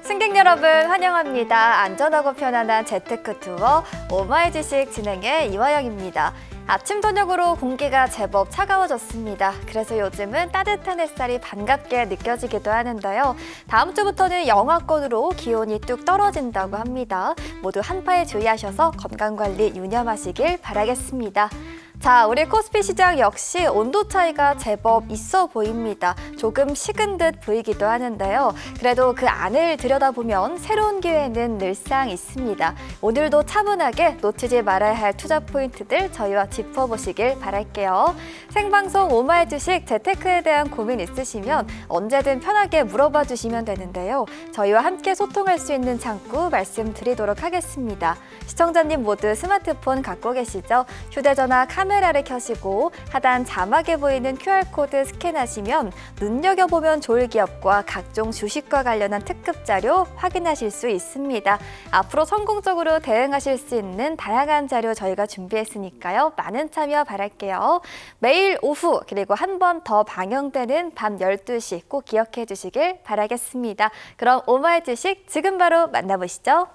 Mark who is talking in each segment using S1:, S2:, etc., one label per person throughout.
S1: 승객 여러분 환영합니다. 안전하고 편안한 재테크 투어 오마이 주식 진행의 이화영입니다. 아침 저녁으로 공기가 제법 차가워졌습니다. 그래서 요즘은 따뜻한 햇살이 반갑게 느껴지기도 하는데요. 다음 주부터는 영하권으로 기온이 뚝 떨어진다고 합니다. 모두 한파에 주의하셔서 건강관리 유념하시길 바라겠습니다. 자, 우리 코스피 시장 역시 온도 차이가 제법 있어 보입니다. 조금 식은 듯 보이기도 하는데요. 그래도 그 안을 들여다보면 새로운 기회는 늘상 있습니다. 오늘도 차분하게 놓치지 말아야 할 투자 포인트들 저희와 짚어보시길 바랄게요. 생방송 오마이 주식 재테크에 대한 고민 있으시면 언제든 편하게 물어봐 주시면 되는데요. 저희와 함께 소통할 수 있는 창구 말씀드리도록 하겠습니다. 시청자님 모두 스마트폰 갖고 계시죠? 휴대전화 카메라를 켜시고 하단 자막에 보이는 QR코드 스캔하시면 눈여겨보면 좋을 기업과 각종 주식과 관련한 특급 자료 확인하실 수 있습니다. 앞으로 성공적으로 대응하실 수 있는 다양한 자료 저희가 준비했으니까요. 많은 참여 바랄게요. 매일 오후 그리고 한 번 더 방영되는 밤 12시 꼭 기억해 주시길 바라겠습니다. 그럼 오마이 주식 지금 바로 만나보시죠.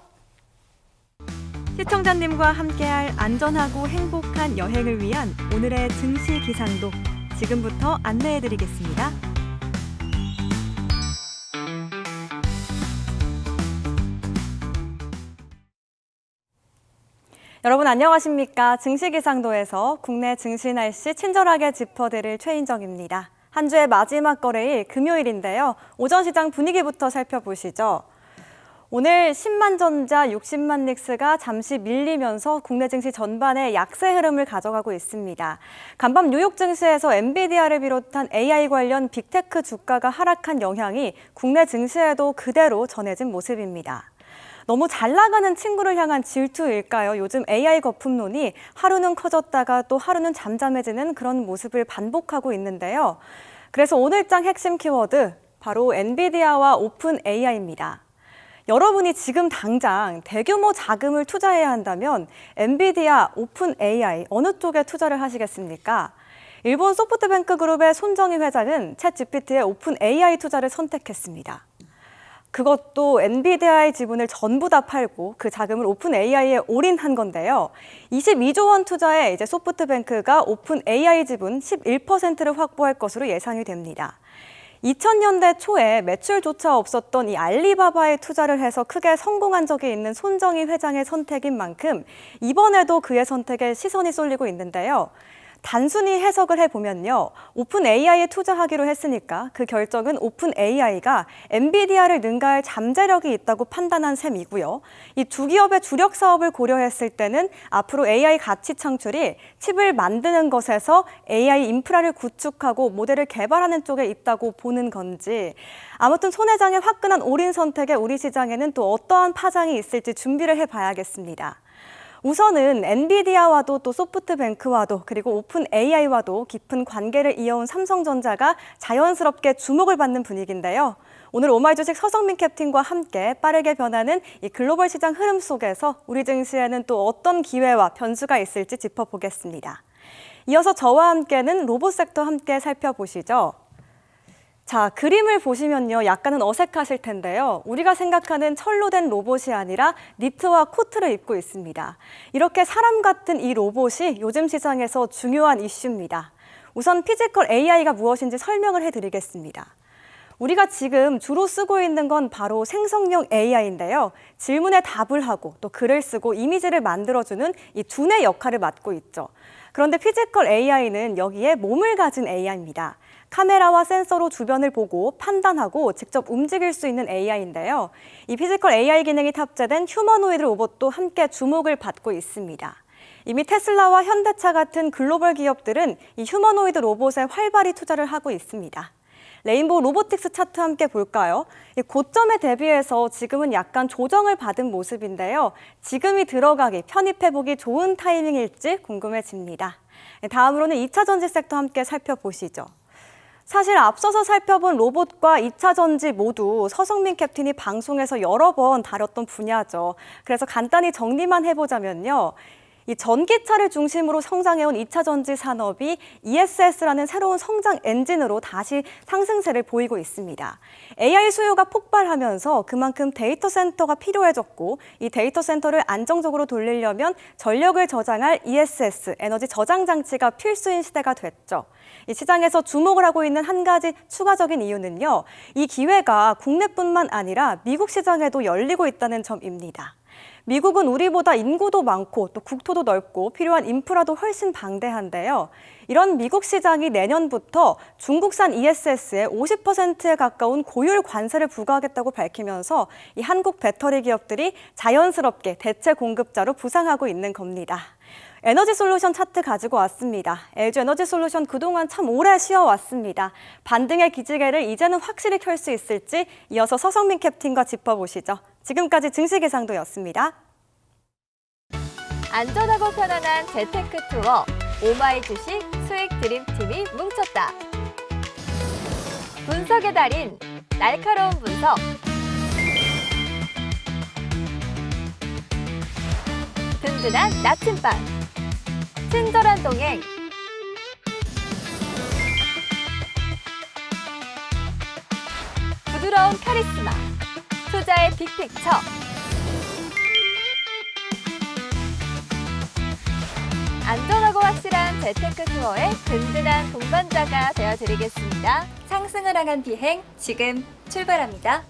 S2: 시청자님과 함께할 안전하고 행복한 여행을 위한 오늘의 증시 기상도 지금부터 안내해드리겠습니다. 여러분 안녕하십니까? 증시 기상도에서 국내 증시 날씨 친절하게 짚어드릴 최인정입니다. 한 주의 마지막 거래일 금요일인데요. 오전 시장 분위기부터 살펴보시죠. 오늘 10만 전자, 60만 닉스가 잠시 밀리면서 국내 증시 전반에 약세 흐름을 가져가고 있습니다. 간밤 뉴욕 증시에서 엔비디아를 비롯한 AI 관련 빅테크 주가가 하락한 영향이 국내 증시에도 그대로 전해진 모습입니다. 너무 잘 나가는 친구를 향한 질투일까요? 요즘 AI 거품론이 하루는 커졌다가 또 하루는 잠잠해지는 그런 모습을 반복하고 있는데요. 그래서 오늘장 핵심 키워드, 바로 엔비디아와 오픈 AI입니다. 여러분이 지금 당장 대규모 자금을 투자해야 한다면 엔비디아, 오픈 AI 어느 쪽에 투자를 하시겠습니까? 일본 소프트뱅크 그룹의 손정희 회장은 챗GPT의 오픈 AI 투자를 선택했습니다. 그것도 엔비디아의 지분을 전부 다 팔고 그 자금을 오픈 AI에 올인한 건데요. 22조 원 투자에 이제 소프트뱅크가 오픈 AI 지분 11%를 확보할 것으로 예상이 됩니다. 2000년대 초에 매출조차 없었던 이 알리바바에 투자를 해서 크게 성공한 적이 있는 손정희 회장의 선택인 만큼 이번에도 그의 선택에 시선이 쏠리고 있는데요. 단순히 해석을 해보면요. 오픈 AI에 투자하기로 했으니까 그 결정은 오픈 AI가 엔비디아를 능가할 잠재력이 있다고 판단한 셈이고요. 이 두 기업의 주력 사업을 고려했을 때는 앞으로 AI 가치 창출이 칩을 만드는 것에서 AI 인프라를 구축하고 모델을 개발하는 쪽에 있다고 보는 건지, 아무튼 손 회장의 화끈한 올인 선택에 우리 시장에는 또 어떠한 파장이 있을지 준비를 해봐야겠습니다. 우선은 엔비디아와도 또 소프트뱅크와도 그리고 오픈 AI와도 깊은 관계를 이어온 삼성전자가 자연스럽게 주목을 받는 분위기인데요. 오늘 오마이 주식 서성민 캡틴과 함께 빠르게 변하는 이 글로벌 시장 흐름 속에서 우리 증시에는 또 어떤 기회와 변수가 있을지 짚어보겠습니다. 이어서 저와 함께는 로봇 섹터 함께 살펴보시죠. 자, 그림을 보시면요. 약간은 어색하실 텐데요. 우리가 생각하는 철로 된 로봇이 아니라 니트와 코트를 입고 있습니다. 이렇게 사람 같은 이 로봇이 요즘 시장에서 중요한 이슈입니다. 우선 피지컬 AI가 무엇인지 설명을 해드리겠습니다. 우리가 지금 주로 쓰고 있는 건 바로 생성형 AI인데요. 질문에 답을 하고 또 글을 쓰고 이미지를 만들어주는 이 두뇌 역할을 맡고 있죠. 그런데 피지컬 AI는 여기에 몸을 가진 AI입니다. 카메라와 센서로 주변을 보고 판단하고 직접 움직일 수 있는 AI인데요. 이 피지컬 AI 기능이 탑재된 휴머노이드 로봇도 함께 주목을 받고 있습니다. 이미 테슬라와 현대차 같은 글로벌 기업들은 이 휴머노이드 로봇에 활발히 투자를 하고 있습니다. 레인보우 로보틱스 차트 함께 볼까요? 고점에 대비해서 지금은 약간 조정을 받은 모습인데요. 지금이 들어가기, 편입해보기 좋은 타이밍일지 궁금해집니다. 다음으로는 2차 전지 섹터 함께 살펴보시죠. 사실 앞서서 살펴본 로봇과 2차 전지 모두 서성민 캡틴이 방송에서 여러 번 다뤘던 분야죠. 그래서 간단히 정리만 해보자면요. 이 전기차를 중심으로 성장해온 2차 전지 산업이 ESS라는 새로운 성장 엔진으로 다시 상승세를 보이고 있습니다. AI 수요가 폭발하면서 그만큼 데이터 센터가 필요해졌고 이 데이터 센터를 안정적으로 돌리려면 전력을 저장할 ESS, 에너지 저장 장치가 필수인 시대가 됐죠. 이 시장에서 주목을 하고 있는 한 가지 추가적인 이유는요. 이 기회가 국내뿐만 아니라 미국 시장에도 열리고 있다는 점입니다. 미국은 우리보다 인구도 많고 또 국토도 넓고 필요한 인프라도 훨씬 방대한데요. 이런 미국 시장이 내년부터 중국산 ESS에 50%에 가까운 고율 관세를 부과하겠다고 밝히면서 이 한국 배터리 기업들이 자연스럽게 대체 공급자로 부상하고 있는 겁니다. 에너지 솔루션 차트 가지고 왔습니다. LG 에너지 솔루션 그동안 참 오래 쉬어왔습니다. 반등의 기지개를 이제는 확실히 켤 수 있을지 이어서 서성민 캡틴과 짚어보시죠. 지금까지 증시기상도였습니다.
S1: 안전하고 편안한 재테크 투어 오마이 주식 수익 드림팀이 뭉쳤다. 분석의 달인 날카로운 분석. 든든한 나침반. 친절한 동행. 부드러운 카리스마. 투자의 빅픽처. 안전하고 확실한 재테크 투어의 든든한 동반자가 되어드리겠습니다. 상승을 향한 비행 지금 출발합니다.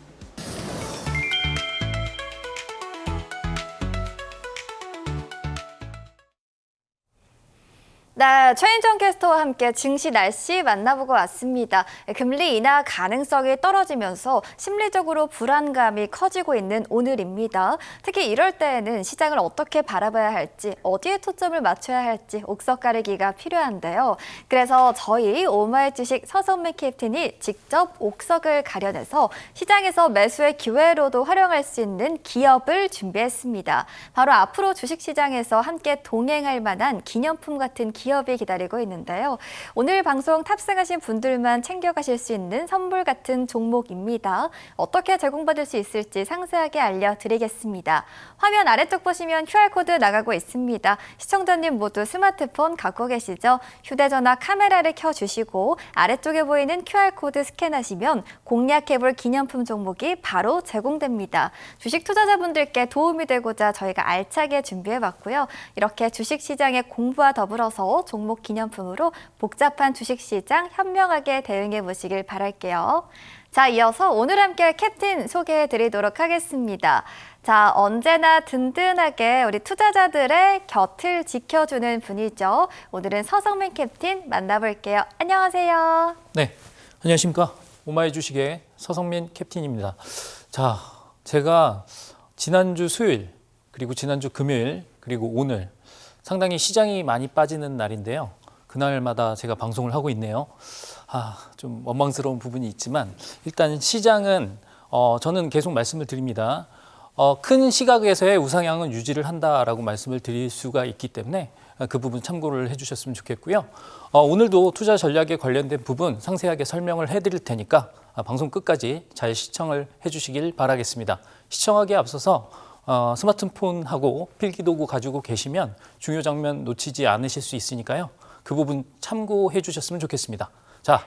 S1: 네, 최인정 캐스터와 함께 증시 날씨 만나보고 왔습니다. 금리 인하 가능성이 떨어지면서 심리적으로 불안감이 커지고 있는 오늘입니다. 특히 이럴 때에는 시장을 어떻게 바라봐야 할지, 어디에 초점을 맞춰야 할지 옥석 가리기가 필요한데요. 그래서 저희 오마이 주식 서성민 캡틴이 직접 옥석을 가려내서 시장에서 매수의 기회로도 활용할 수 있는 기업을 준비했습니다. 바로 앞으로 주식시장에서 함께 동행할 만한 기념품 같은 기업이 기다리고 있는데요. 오늘 방송 탑승하신 분들만 챙겨가실 수 있는 선물 같은 종목입니다. 어떻게 제공받을 수 있을지 상세하게 알려드리겠습니다. 화면 아래쪽 보시면 QR코드 나가고 있습니다. 시청자님 모두 스마트폰 갖고 계시죠? 휴대전화 카메라를 켜주시고 아래쪽에 보이는 QR코드 스캔하시면 공략해볼 기념품 종목이 바로 제공됩니다. 주식 투자자분들께 도움이 되고자 저희가 알차게 준비해봤고요. 이렇게 주식시장의 공부와 더불어서 종목 기념품으로 복잡한 주식시장 현명하게 대응해 보시길 바랄게요. 자, 이어서 오늘 함께 캡틴 소개해 드리도록 하겠습니다. 자, 언제나 든든하게 우리 투자자들의 곁을 지켜주는 분이죠. 오늘은 서성민 캡틴 만나볼게요. 안녕하세요.
S3: 네, 안녕하십니까. 오마이 주식의 서성민 캡틴입니다. 자, 제가 지난주 수요일, 그리고 지난주 금요일, 그리고 오늘 상당히 시장이 많이 빠지는 날인데요. 그날마다 제가 방송을 하고 있네요. 좀 원망스러운 부분이 있지만 일단 시장은 저는 계속 말씀을 드립니다. 큰 시각에서의 우상향은 유지를 한다라고 말씀을 드릴 수가 있기 때문에 그 부분 참고를 해주셨으면 좋겠고요. 오늘도 투자 전략에 관련된 부분 상세하게 설명을 해드릴 테니까 방송 끝까지 잘 시청을 해주시길 바라겠습니다. 시청하기에 앞서서 스마트폰하고 필기도구 가지고 계시면 중요 장면 놓치지 않으실 수 있으니까요. 그 부분 참고해 주셨으면 좋겠습니다. 자,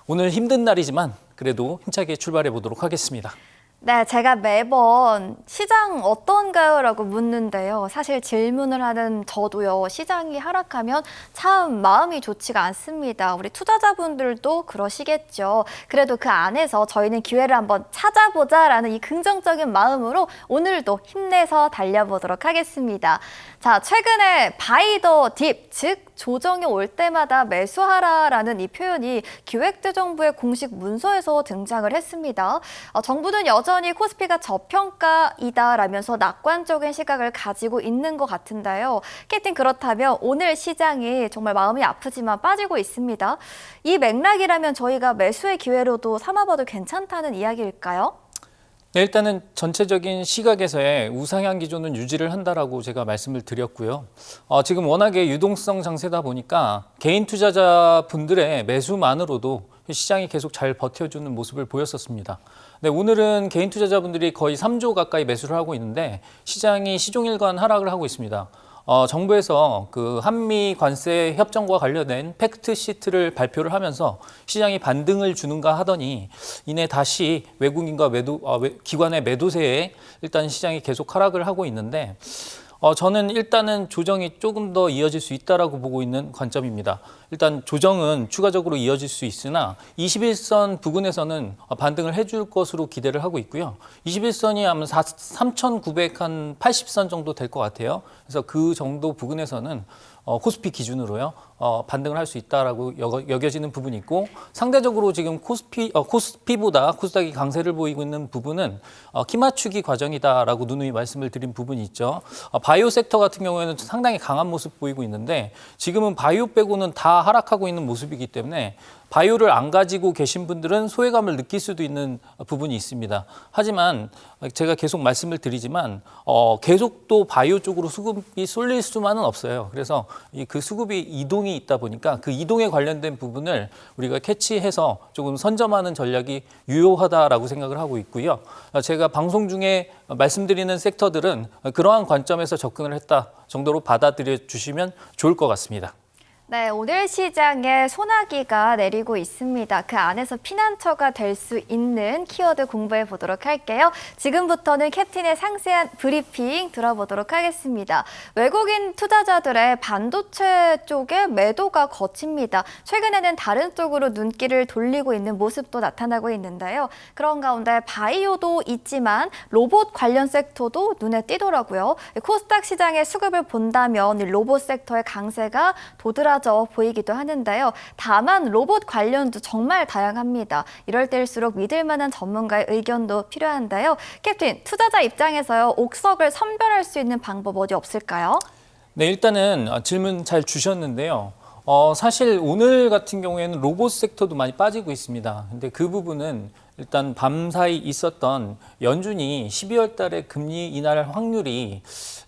S3: 오늘 힘든 날이지만 그래도 힘차게 출발해 보도록 하겠습니다.
S1: 네, 제가 매번 시장 어떤가요? 라고 묻는데요. 사실 질문을 하는 저도요, 시장이 하락하면 참 마음이 좋지가 않습니다. 우리 투자자분들도 그러시겠죠. 그래도 그 안에서 저희는 기회를 한번 찾아보자라는 이 긍정적인 마음으로 오늘도 힘내서 달려보도록 하겠습니다. 자, 최근에 바이 더 딥, 즉 조정이 올 때마다 매수하라라는 이 표현이 기획재정부의 공식 문서에서 등장을 했습니다. 정부는 여전히 코스피가 저평가이다라면서 낙관적인 시각을 가지고 있는 것 같은데요. 캡틴, 그렇다면 오늘 시장이 정말 마음이 아프지만 빠지고 있습니다. 이 맥락이라면 저희가 매수의 기회로도 삼아봐도 괜찮다는 이야기일까요?
S3: 네, 일단은 전체적인 시각에서의 우상향 기조는 유지를 한다라고 제가 말씀을 드렸고요. 지금 워낙에 유동성 장세다 보니까 개인 투자자분들의 매수만으로도 시장이 계속 잘 버텨주는 모습을 보였었습니다. 네, 오늘은 개인 투자자분들이 거의 3조 가까이 매수를 하고 있는데 시장이 시종일관 하락을 하고 있습니다. 정부에서 그 한미 관세 협정과 관련된 팩트 시트를 발표를 하면서 시장이 반등을 주는가 하더니 이내 다시 외국인과 기관의 매도세에 일단 시장이 계속 하락을 하고 있는데 저는 일단은 조정이 조금 더 이어질 수 있다라고 보고 있는 관점입니다. 일단 조정은 추가적으로 이어질 수 있으나 21선 부근에서는 반등을 해줄 것으로 기대를 하고 있고요. 21선이 아마 3,980선 정도 될 것 같아요. 그래서 그 정도 부근에서는 코스피 기준으로요. 반등을 할 수 있다라고 여겨지는 부분이 있고 상대적으로 지금 코스피보다 코스닥이 강세를 보이고 있는 부분은 키 맞추기 과정이다라고 누누이 말씀을 드린 부분이 있죠. 바이오 섹터 같은 경우에는 상당히 강한 모습 보이고 있는데 지금은 바이오 빼고는 다 하락하고 있는 모습이기 때문에 바이오를 안 가지고 계신 분들은 소외감을 느낄 수도 있는 부분이 있습니다. 하지만 제가 계속 말씀을 드리지만 계속 또 바이오 쪽으로 수급이 쏠릴 수만은 없어요. 그래서 그 수급이 이동이 있다 보니까 그 이동에 관련된 부분을 우리가 캐치해서 조금 선점하는 전략이 유효하다라고 생각을 하고 있고요. 제가 방송 중에 말씀드리는 섹터들은 그러한 관점에서 접근을 했다 정도로 받아들여 주시면 좋을 것 같습니다.
S1: 네, 오늘 시장에 소나기가 내리고 있습니다. 그 안에서 피난처가 될 수 있는 키워드 공부해 보도록 할게요. 지금부터는 캡틴의 상세한 브리핑 들어보도록 하겠습니다. 외국인 투자자들의 반도체 쪽에 매도가 거칩니다. 최근에는 다른 쪽으로 눈길을 돌리고 있는 모습도 나타나고 있는데요. 그런 가운데 바이오도 있지만 로봇 관련 섹터도 눈에 띄더라고요. 코스닥 시장의 수급을 본다면 로봇 섹터의 강세가 도드라져 보이기도 하는데요. 다만 로봇 관련도 정말 다양합니다. 이럴 때일수록 믿을 만한 전문가의 의견도 필요한데요. 캡틴, 투자자 입장에서요. 옥석을 선별할 수 있는 방법 어디 없을까요?
S3: 네, 일단은 질문 잘 주셨는데요. 사실 오늘 같은 경우에는 로봇 섹터도 많이 빠지고 있습니다. 근데 그 부분은 일단 밤사이 있었던 연준이 12월 달에 금리 인하할 확률이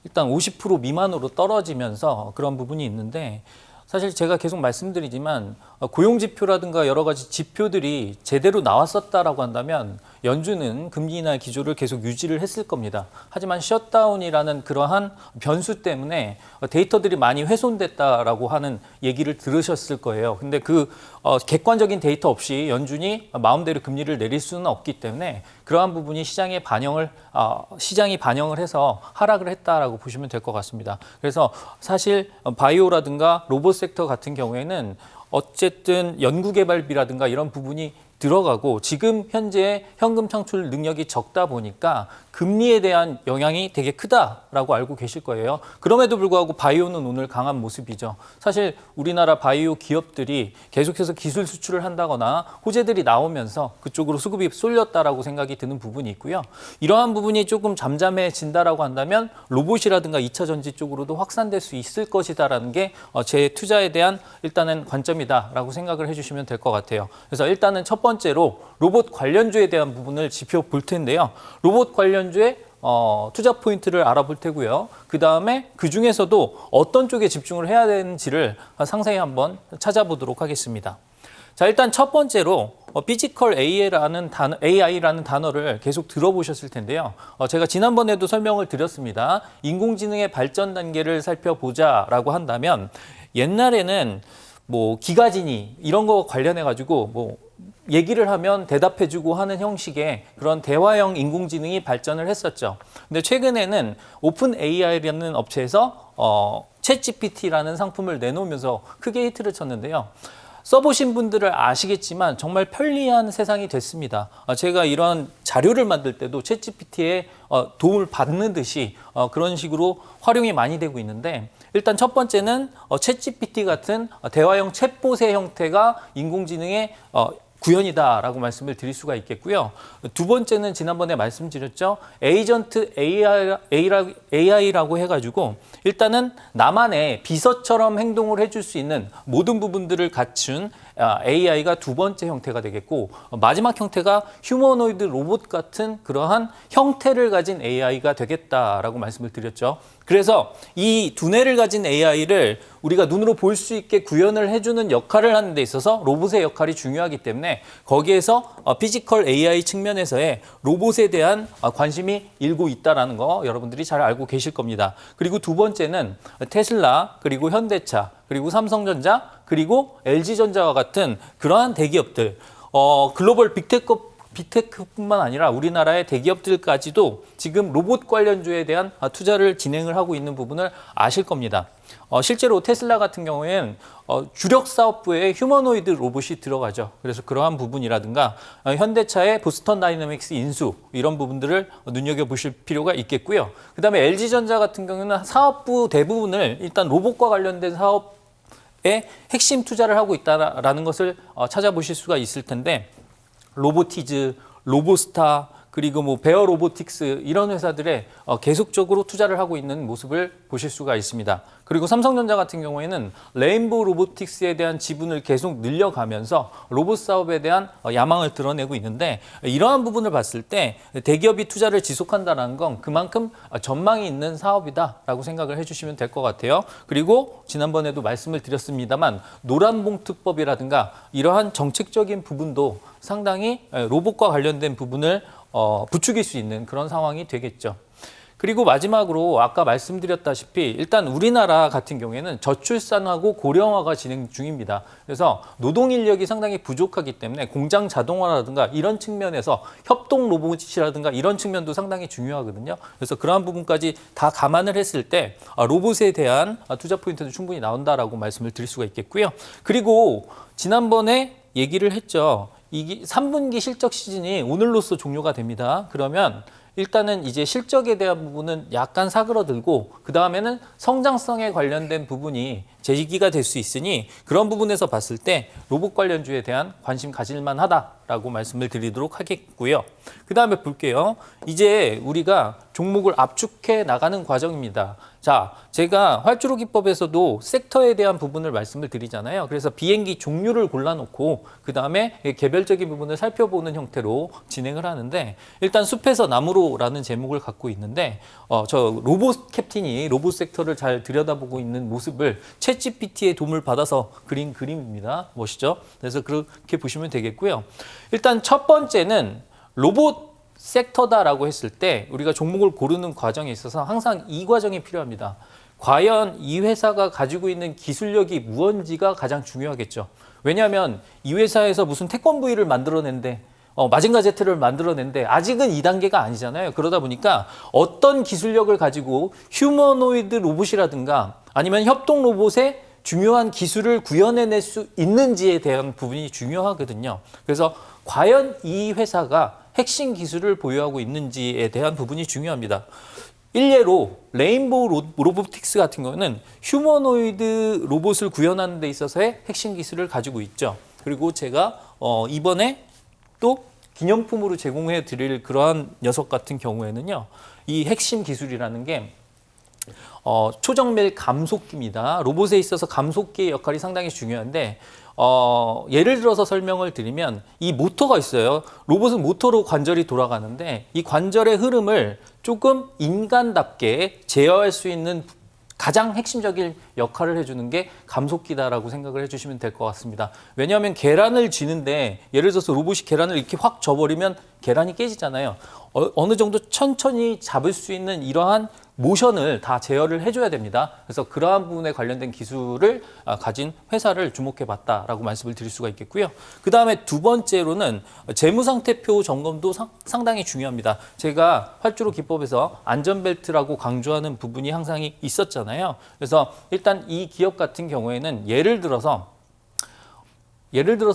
S3: 일단 50% 미만으로 떨어지면서 그런 부분이 있는데 사실 제가 계속 말씀드리지만 고용 지표라든가 여러 가지 지표들이 제대로 나왔었다라고 한다면 연준은 금리 인하 기조를 계속 유지를 했을 겁니다. 하지만 셧다운이라는 그러한 변수 때문에 데이터들이 많이 훼손됐다라고 하는 얘기를 들으셨을 거예요. 근데 그 객관적인 데이터 없이 연준이 마음대로 금리를 내릴 수는 없기 때문에 그러한 부분이 시장이 반영을 해서 하락을 했다라고 보시면 될 것 같습니다. 그래서 사실 바이오라든가 로봇 섹터 같은 경우에는 어쨌든 연구개발비라든가 이런 부분이 들어가고 지금 현재 현금 창출 능력이 적다 보니까 금리에 대한 영향이 되게 크다라고 알고 계실 거예요. 그럼에도 불구하고 바이오는 오늘 강한 모습이죠. 사실 우리나라 바이오 기업들이 계속해서 기술 수출을 한다거나 호재들이 나오면서 그쪽으로 수급이 쏠렸다라고 생각이 드는 부분이 있고요. 이러한 부분이 조금 잠잠해진다라고 한다면 로봇이라든가 2차 전지 쪽으로도 확산될 수 있을 것이다라는 게 제 투자에 대한 일단은 관점이다라고 생각을 해주시면 될 것 같아요. 그래서 일단은 첫 번째로 로봇 관련주에 대한 부분을 지표 볼 텐데요. 로봇 관련주의 투자 포인트를 알아볼 테고요. 그 다음에 그 중에서도 어떤 쪽에 집중을 해야 되는지를 상세히 한번 찾아보도록 하겠습니다. 자, 일단 첫 번째로 피지컬 AI라는 단어를 계속 들어보셨을 텐데요. 제가 지난번에도 설명을 드렸습니다. 인공지능의 발전 단계를 살펴보자라고 한다면 옛날에는 뭐 기가진이 이런 거 관련해 가지고 뭐 얘기를 하면 대답해주고 하는 형식의 그런 대화형 인공지능이 발전을 했었죠. 근데 최근에는 오픈 AI라는 업체에서 챗GPT라는 상품을 내놓으면서 크게 히트를 쳤는데요. 써보신 분들을 아시겠지만 정말 편리한 세상이 됐습니다. 제가 이런 자료를 만들 때도 챗GPT의 도움을 받는 듯이 그런 식으로 활용이 많이 되고 있는데 일단 첫 번째는 챗GPT 같은 대화형 챗봇의 형태가 인공지능의 구현이다라고 말씀을 드릴 수가 있겠고요. 두 번째는 지난번에 말씀드렸죠. 에이전트 AI라고 해가지고 일단은 나만의 비서처럼 행동을 해줄 수 있는 모든 부분들을 갖춘 AI가 두 번째 형태가 되겠고 마지막 형태가 휴머노이드 로봇 같은 그러한 형태를 가진 AI가 되겠다라고 말씀을 드렸죠. 그래서 이 두뇌를 가진 AI를 우리가 눈으로 볼 수 있게 구현을 해주는 역할을 하는 데 있어서 로봇의 역할이 중요하기 때문에 거기에서 피지컬 AI 측면에서의 로봇에 대한 관심이 일고 있다는 거 여러분들이 잘 알고 계실 겁니다. 그리고 두 번째는 테슬라, 그리고 현대차, 그리고 삼성전자, 그리고 LG전자와 같은 그러한 대기업들, 글로벌 빅테크뿐만 아니라 우리나라의 대기업들까지도 지금 로봇 관련주에 대한 투자를 진행을 하고 있는 부분을 아실 겁니다. 실제로 테슬라 같은 경우에는 주력 사업부에 휴머노이드 로봇이 들어가죠. 그래서 그러한 부분이라든가 현대차의 보스턴 다이내믹스 인수 이런 부분들을 눈여겨보실 필요가 있겠고요. 그다음에 LG전자 같은 경우는 사업부 대부분을 일단 로봇과 관련된 사업에 핵심 투자를 하고 있다라는 것을 찾아보실 수가 있을 텐데 로보티즈, 로보스타, 그리고 뭐 베어 로보틱스 이런 회사들에 계속적으로 투자를 하고 있는 모습을 보실 수가 있습니다. 그리고 삼성전자 같은 경우에는 레인보우 로보틱스에 대한 지분을 계속 늘려가면서 로봇 사업에 대한 야망을 드러내고 있는데 이러한 부분을 봤을 때 대기업이 투자를 지속한다는 건 그만큼 전망이 있는 사업이다라고 생각을 해주시면 될 것 같아요. 그리고 지난번에도 말씀을 드렸습니다만 노란봉투법이라든가 이러한 정책적인 부분도 상당히 로봇과 관련된 부분을 부추길 수 있는 그런 상황이 되겠죠. 그리고 마지막으로 아까 말씀드렸다시피 일단 우리나라 같은 경우에는 저출산하고 고령화가 진행 중입니다. 그래서 노동 인력이 상당히 부족하기 때문에 공장 자동화라든가 이런 측면에서 협동 로봇이라든가 이런 측면도 상당히 중요하거든요. 그래서 그러한 부분까지 다 감안을 했을 때 로봇에 대한 투자 포인트도 충분히 나온다라고 말씀을 드릴 수가 있겠고요. 그리고 지난번에 얘기를 했죠. 이게 3분기 실적 시즌이 오늘로써 종료가 됩니다. 그러면 일단은 이제 실적에 대한 부분은 약간 사그러들고 그 다음에는 성장성에 관련된 부분이 제기가 될 수 있으니 그런 부분에서 봤을 때 로봇 관련주에 대한 관심 가질만 하다라고 말씀을 드리도록 하겠고요. 그 다음에 볼게요. 이제 우리가 종목을 압축해 나가는 과정입니다. 자, 제가 활주로기법에서도 섹터에 대한 부분을 말씀을 드리잖아요. 그래서 비행기 종류를 골라놓고 그 다음에 개별적인 부분을 살펴보는 형태로 진행을 하는데 일단 숲에서 나무로라는 제목을 갖고 있는데 저 로봇 캡틴이 로봇 섹터를 잘 들여다보고 있는 모습을 챗GPT의 도움을 받아서 그린 그림입니다. 멋있죠? 그래서 그렇게 보시면 되겠고요. 일단 첫 번째는 로봇 섹터다라고 했을 때 우리가 종목을 고르는 과정에 있어서 항상 이 과정이 필요합니다. 과연 이 회사가 가지고 있는 기술력이 무언지가 가장 중요하겠죠. 왜냐하면 이 회사에서 무슨 태권브이를 만들어낸데 마징가 제트를 만들어낸데 아직은 2단계가 아니잖아요. 그러다 보니까 어떤 기술력을 가지고 휴머노이드 로봇이라든가 아니면 협동 로봇의 중요한 기술을 구현해낼 수 있는지에 대한 부분이 중요하거든요. 그래서 과연 이 회사가 핵심 기술을 보유하고 있는지에 대한 부분이 중요합니다. 일례로 레인보우 로보틱스 같은 경우는 휴머노이드 로봇을 구현하는 데 있어서의 핵심 기술을 가지고 있죠. 그리고 제가 이번에 또 기념품으로 제공해 드릴 그러한 녀석 같은 경우에는요. 이 핵심 기술이라는 게 초정밀 감속기입니다. 로봇에 있어서 감속기의 역할이 상당히 중요한데 예를 들어서 설명을 드리면 이 모터가 있어요. 로봇은 모터로 관절이 돌아가는데 이 관절의 흐름을 조금 인간답게 제어할 수 있는 가장 핵심적인 역할을 해주는 게 감속기다라고 생각을 해주시면 될 것 같습니다. 왜냐하면 계란을 쥐는데 예를 들어서 로봇이 계란을 이렇게 확 져버리면 계란이 깨지잖아요. 어느 정도 천천히 잡을 수 있는 이러한 모션을 다 제어를 해줘야 됩니다. 그래서 그러한 부분에 관련된 기술을 가진 회사를 주목해 봤다라고 말씀을 드릴 수가 있겠고요. 그 다음에 두 번째로는 재무상태표 점검도 상당히 중요합니다. 제가 활주로 기법에서 안전벨트라고 강조하는 부분이 항상 있었잖아요. 그래서 일단 이 기업 같은 경우에는 예를 들어서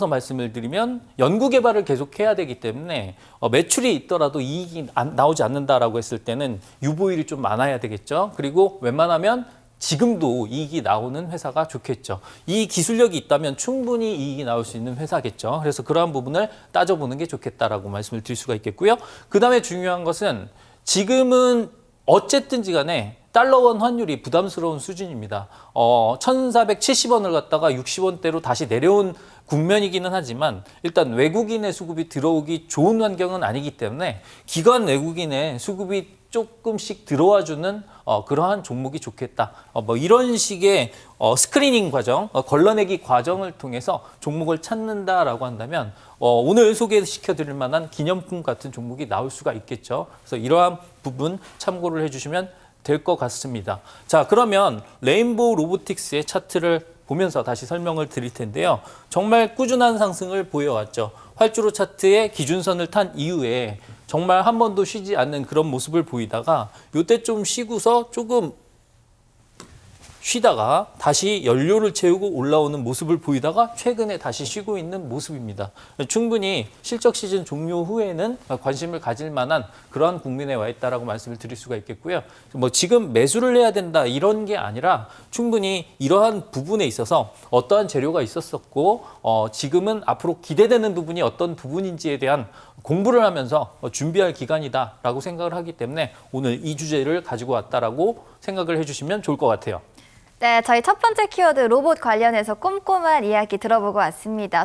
S3: 말씀을 드리면 연구개발을 계속해야 되기 때문에 매출이 있더라도 이익이 나오지 않는다라고 했을 때는 유보율이 좀 많아야 되겠죠. 그리고 웬만하면 지금도 이익이 나오는 회사가 좋겠죠. 이 기술력이 있다면 충분히 이익이 나올 수 있는 회사겠죠. 그래서 그러한 부분을 따져보는 게 좋겠다라고 말씀을 드릴 수가 있겠고요. 그 다음에 중요한 것은 지금은 어쨌든지 간에 달러원 환율이 부담스러운 수준입니다. 1,470원을 갖다가 60원대로 다시 내려온 국면이기는 하지만 일단 외국인의 수급이 들어오기 좋은 환경은 아니기 때문에 기관 외국인의 수급이 조금씩 들어와주는 그러한 종목이 좋겠다. 뭐 이런 식의 스크리닝 과정, 걸러내기 과정을 통해서 종목을 찾는다라고 한다면 오늘 소개시켜드릴 만한 기념품 같은 종목이 나올 수가 있겠죠. 그래서 이러한 부분 참고를 해주시면 될 것 같습니다. 자, 그러면 레인보우 로보틱스의 차트를 보면서 다시 설명을 드릴 텐데요. 정말 꾸준한 상승을 보여왔죠. 활주로 차트의 기준선을 탄 이후에 정말 한 번도 쉬지 않는 그런 모습을 보이다가 이때 좀 쉬고서 조금 쉬다가 다시 연료를 채우고 올라오는 모습을 보이다가 최근에 다시 쉬고 있는 모습입니다. 충분히 실적 시즌 종료 후에는 관심을 가질 만한 그러한 국면에 와 있다라고 말씀을 드릴 수가 있겠고요. 뭐 지금 매수를 해야 된다 이런 게 아니라 충분히 이러한 부분에 있어서 어떠한 재료가 있었었고 지금은 앞으로 기대되는 부분이 어떤 부분인지에 대한 공부를 하면서 준비할 기간이다라고 생각을 하기 때문에 오늘 이 주제를 가지고 왔다라고 생각을 해주시면 좋을 것 같아요.
S1: 네, 저희 첫 번째 키워드 로봇 관련해서 꼼꼼한 이야기 들어보고 왔습니다.